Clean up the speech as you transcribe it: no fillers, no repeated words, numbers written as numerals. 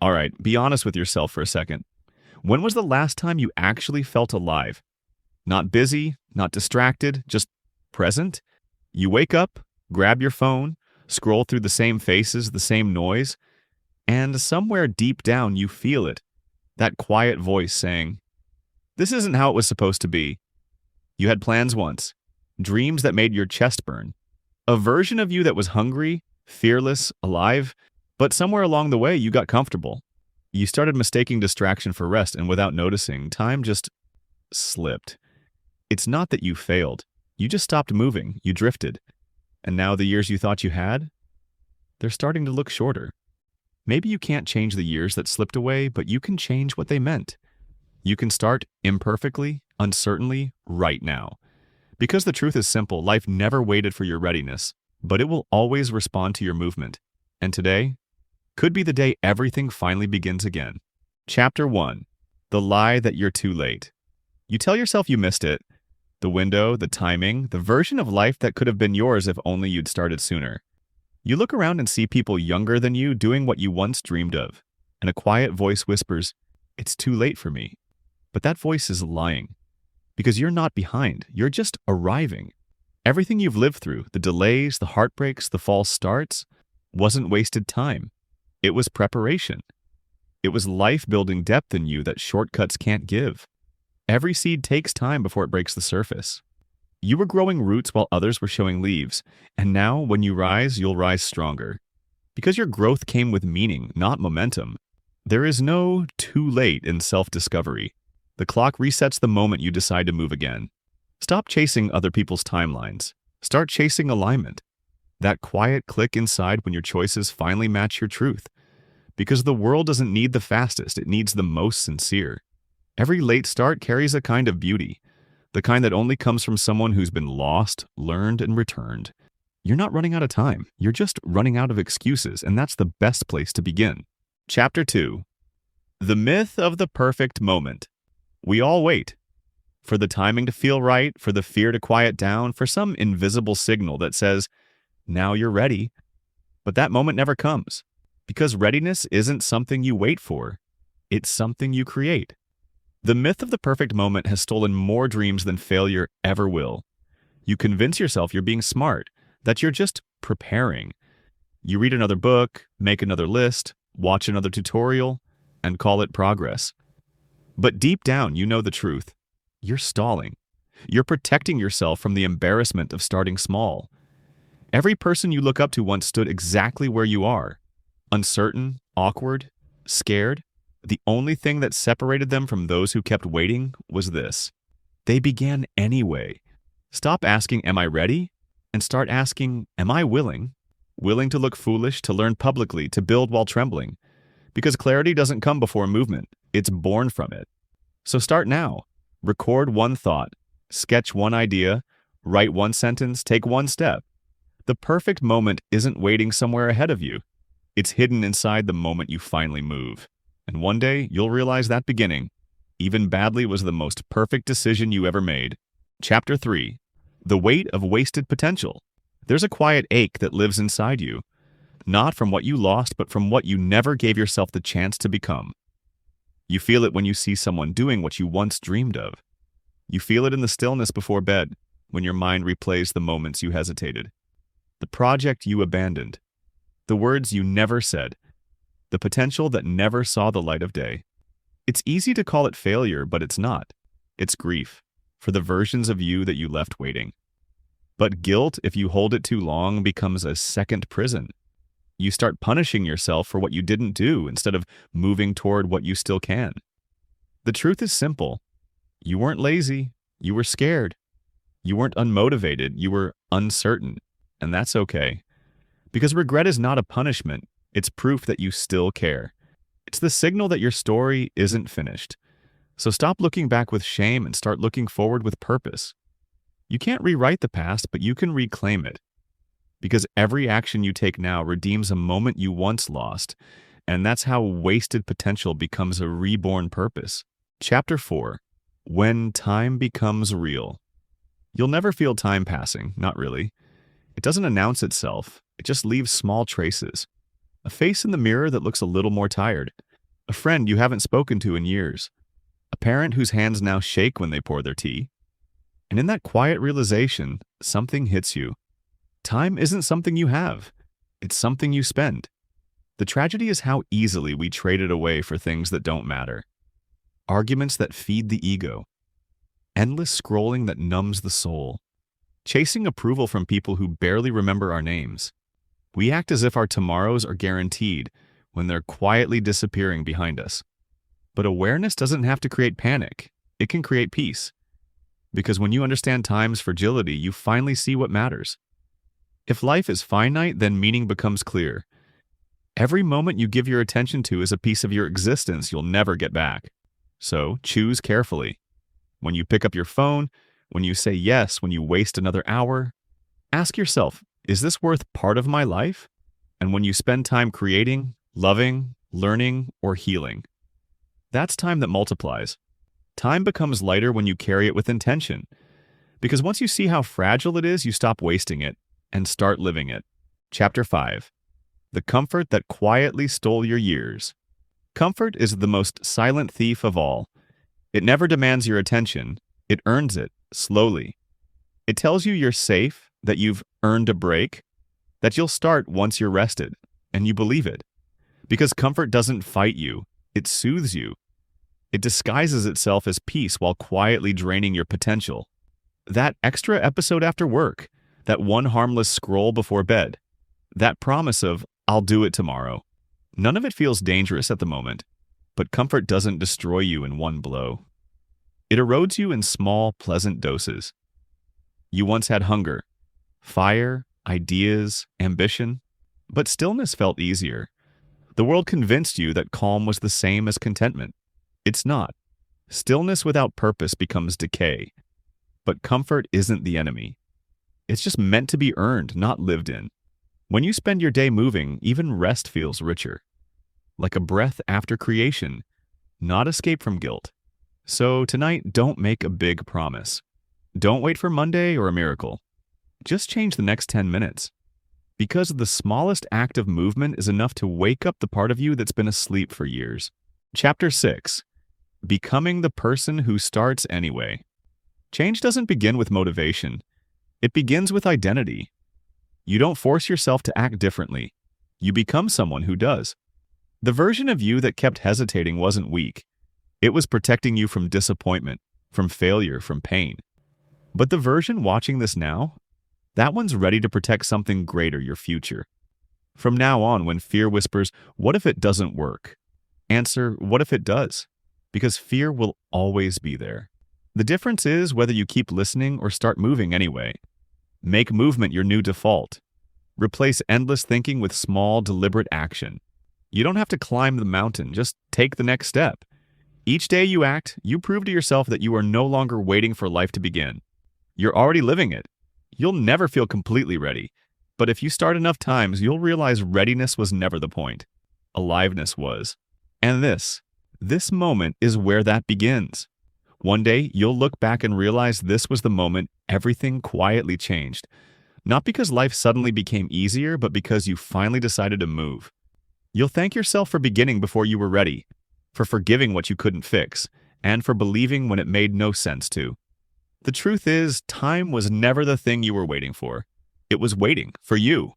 All right, be honest with yourself for a second. When was the last time you actually felt alive? Not busy, not distracted, just present? You wake up, grab your phone, scroll through the same faces, the same noise, and somewhere deep down you feel it. That quiet voice saying, "This isn't how it was supposed to be." You had plans once, dreams that made your chest burn, a version of you that was hungry, fearless, alive, but somewhere along the way you got comfortable. You started mistaking distraction for rest, and without noticing, time just slipped. It's not that you failed. You just stopped moving. You drifted. And now the years you thought you had, they're starting to look shorter. Maybe you can't change the years that slipped away, but you can change what they meant. You can start imperfectly, uncertainly, right now. Because the truth is simple, life never waited for your readiness, but it will always respond to your movement. And today could be the day everything finally begins again. Chapter 1. The lie that you're too late. You tell yourself you missed it. The window, the timing, the version of life that could have been yours if only you'd started sooner. You look around and see people younger than you doing what you once dreamed of, and a quiet voice whispers, "It's too late for me." But that voice is lying. Because you're not behind, you're just arriving. Everything you've lived through, the delays, the heartbreaks, the false starts, wasn't wasted time. It was preparation. It was life building depth in you that shortcuts can't give. Every seed takes time before it breaks the surface. You were growing roots while others were showing leaves, and now when you rise, you'll rise stronger. Because your growth came with meaning, not momentum. There is no too late in self-discovery. The clock resets the moment you decide to move again. Stop chasing other people's timelines. Start chasing alignment. That quiet click inside when your choices finally match your truth. Because the world doesn't need the fastest, it needs the most sincere. Every late start carries a kind of beauty, the kind that only comes from someone who's been lost, learned, and returned. You're not running out of time, you're just running out of excuses, and that's the best place to begin. Chapter 2. The myth of the perfect moment. We all wait. For the timing to feel right, for the fear to quiet down, for some invisible signal that says, "Now you're ready." But that moment never comes. Because readiness isn't something you wait for, it's something you create. The myth of the perfect moment has stolen more dreams than failure ever will. You convince yourself you're being smart, that you're just preparing. You read another book, make another list, watch another tutorial, and call it progress. But deep down, you know the truth. You're stalling. You're protecting yourself from the embarrassment of starting small. Every person you look up to once stood exactly where you are. Uncertain, awkward, scared. The only thing that separated them from those who kept waiting was this: they began anyway. Stop asking, "Am I ready?" and start asking, "Am I willing?" Willing to look foolish, to learn publicly, to build while trembling. Because clarity doesn't come before movement, it's born from it. So start now. Record one thought, sketch one idea, write one sentence, take one step. The perfect moment isn't waiting somewhere ahead of you. It's hidden inside the moment you finally move. And one day, you'll realize that beginning, even badly, was the most perfect decision you ever made. Chapter 3. The weight of wasted potential. There's a quiet ache that lives inside you. Not from what you lost, but from what you never gave yourself the chance to become. You feel it when you see someone doing what you once dreamed of. You feel it in the stillness before bed, when your mind replays the moments you hesitated. The project you abandoned. The words you never said. The potential that never saw the light of day. It's easy to call it failure, but it's not. It's grief for the versions of you that you left waiting. But guilt, if you hold it too long, becomes a second prison. You start punishing yourself for what you didn't do instead of moving toward what you still can. The truth is simple. You weren't lazy. You were scared. You weren't unmotivated. You were uncertain. And that's okay. Because regret is not a punishment. It's proof that you still care. It's the signal that your story isn't finished. So stop looking back with shame and start looking forward with purpose. You can't rewrite the past, but you can reclaim it. Because every action you take now redeems a moment you once lost, and that's how wasted potential becomes a reborn purpose. Chapter 4. When time becomes real. You'll never feel time passing, not really. It doesn't announce itself, it just leaves small traces. A face in the mirror that looks a little more tired. a friend you haven't spoken to in years, a parent whose hands now shake when they pour their tea. And in that quiet realization, something hits you. Time isn't something you have, it's something you spend. The tragedy is how easily we trade it away for things that don't matter. Arguments that feed the ego, endless scrolling that numbs the soul, chasing approval from people who barely remember our names. We act as if our tomorrows are guaranteed when they're quietly disappearing behind us. But awareness doesn't have to create panic. It can create peace. Because when you understand time's fragility, you finally see what matters. If life is finite, then meaning becomes clear. Every moment you give your attention to is a piece of your existence you'll never get back. So choose carefully. When you pick up your phone, when you say yes, when you waste another hour, ask yourself, is this worth part of my life? And when you spend time creating, loving, learning, or healing, that's time that multiplies. Time becomes lighter when you carry it with intention. Because once you see how fragile it is, you stop wasting it and start living it. Chapter 5. The comfort that quietly stole your years. Comfort is the most silent thief of all. It never demands your attention. It earns it, slowly. It tells you you're safe, that you've earned a break, that you'll start once you're rested, and you believe it. Because comfort doesn't fight you, it soothes you. It disguises itself as peace while quietly draining your potential. That extra episode after work, that one harmless scroll before bed, that promise of, I'll do it tomorrow. None of it feels dangerous at the moment, but comfort doesn't destroy you in one blow. It erodes you in small, pleasant doses. You once had hunger, fire, ideas, ambition, but stillness felt easier. The world convinced you that calm was the same as contentment. It's not. Stillness without purpose becomes decay. But comfort isn't the enemy. It's just meant to be earned, not lived in. When you spend your day moving, even rest feels richer. Like a breath after creation, not escape from guilt. So tonight, don't make a big promise. Don't wait for Monday or a miracle. Just change the next 10 minutes. Because the smallest act of movement is enough to wake up the part of you that's been asleep for years. Chapter 6. Becoming the person who starts anyway. Change doesn't begin with motivation. It begins with identity. You don't force yourself to act differently. You become someone who does. The version of you that kept hesitating wasn't weak. It was protecting you from disappointment, from failure, from pain. But the version watching this now, that one's ready to protect something greater, your future. From now on, when fear whispers, what if it doesn't work? Answer, what if it does? Because fear will always be there. The difference is whether you keep listening or start moving anyway. Make movement your new default. Replace endless thinking with small, deliberate action. You don't have to climb the mountain, just take the next step. Each day you act, you prove to yourself that you are no longer waiting for life to begin. You're already living it. You'll never feel completely ready, but if you start enough times, you'll realize readiness was never the point. Aliveness was. And this moment is where that begins. One day, you'll look back and realize this was the moment everything quietly changed. Not because life suddenly became easier, but because you finally decided to move. You'll thank yourself for beginning before you were ready, for forgiving what you couldn't fix, and for believing when it made no sense to. The truth is, time was never the thing you were waiting for. It was waiting for you.